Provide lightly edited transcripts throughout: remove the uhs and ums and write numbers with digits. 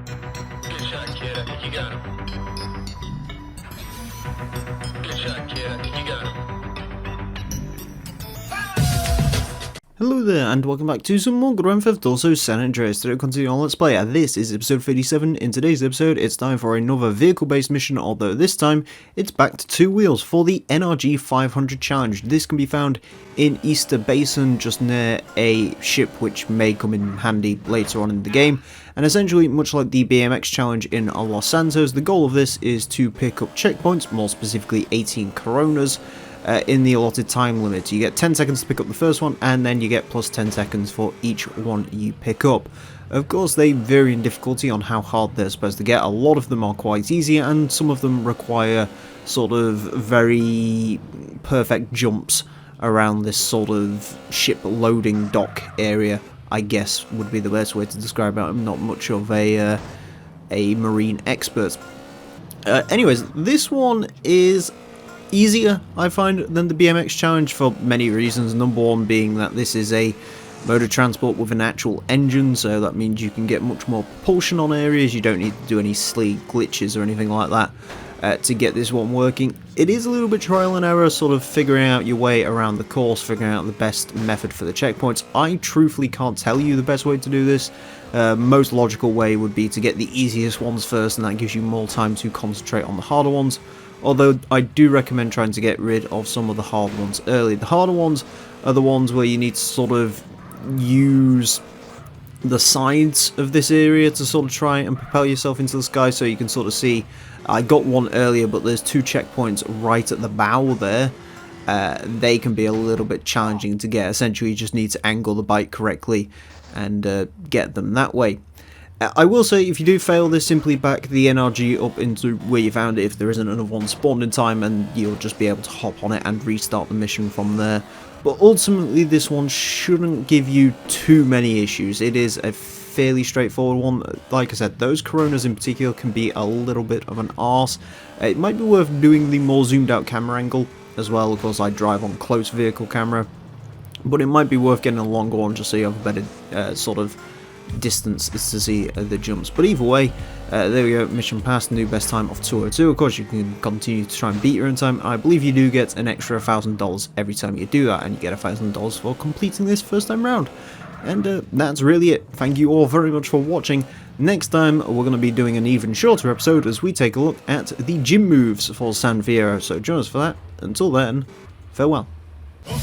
Good shot, kid. I think you got him. Good shot, kid. I think you got him. Hello there, and welcome back to some more Grand Theft Auto San Andreas. Today we'll continue on Let's Play, and this is episode 37. In today's episode, it's time for another vehicle-based mission, although this time, it's back to two wheels for the NRG 500 challenge. This can be found in Easter Basin, just near a ship which may come in handy later on in the game. And essentially, much like the BMX challenge in Los Santos, the goal of this is to pick up checkpoints, more specifically 18 Coronas, in the allotted time limit. You get 10 seconds to pick up the first one, and then you get plus 10 seconds for each one you pick up. Of course, they vary in difficulty on how hard they're supposed to get. A lot of them are quite easy, and some of them require sort of very perfect jumps around this sort of ship loading dock area, I guess would be the best way to describe it. I'm not much of a marine expert. Anyways, this one is easier, I find, than the BMX challenge for many reasons. Number one being that this is a mode of transport with an actual engine, so that means you can get much more propulsion on areas. You don't need to do any silly glitches or anything like that to get this one working. It is a little bit trial and error, sort of figuring out your way around the course, figuring out the best method for the checkpoints. I truthfully can't tell you the best way to do this. Most logical way would be to get the easiest ones first, and that gives you more time to concentrate on the harder ones. Although I do recommend trying to get rid of some of the hard ones early. The harder ones are the ones where you need to sort of use the sides of this area to sort of try and propel yourself into the sky, so you can sort of see. I got one earlier, but there's two checkpoints right at the bow there. They can be a little bit challenging to get. Essentially, you just need to angle the bike correctly and get them that way. I will say, if you do fail this, simply back the NRG up into where you found it if there isn't another one spawned in time, and you'll just be able to hop on it and restart the mission from there. But ultimately, this one shouldn't give you too many issues. It is a fairly straightforward one. Like I said, those Coronas in particular can be a little bit of an arse. It might be worth doing the more zoomed out camera angle as well. Of course, I drive on close vehicle camera, but it might be worth getting a longer one just so you have a better sort of distance to see the jumps. But either way, there we go, mission passed, new best time of 2:02. Of course, you can continue to try and beat your own time. I believe you do get an extra $1,000 every time you do that, and you get $1,000 for completing this first time round. And that's really it. Thank you all very much for watching. Next time, we're going to be doing an even shorter episode as we take a look at the gym moves for San Fierro, so join us for that. Until then, farewell. Down,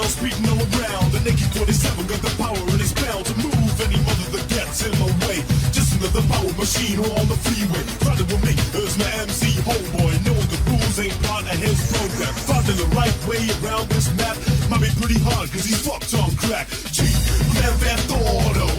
speeding all around. The naked 47 got the power in his bound to move any mother that gets in my way. Just another power machine on the freeway. Riding with me is my MC homeboy. Knowing the rules ain't part of his program. Finding the right way around this map might be pretty hard, cause he's fucked on crack. G, Grand Theft Auto.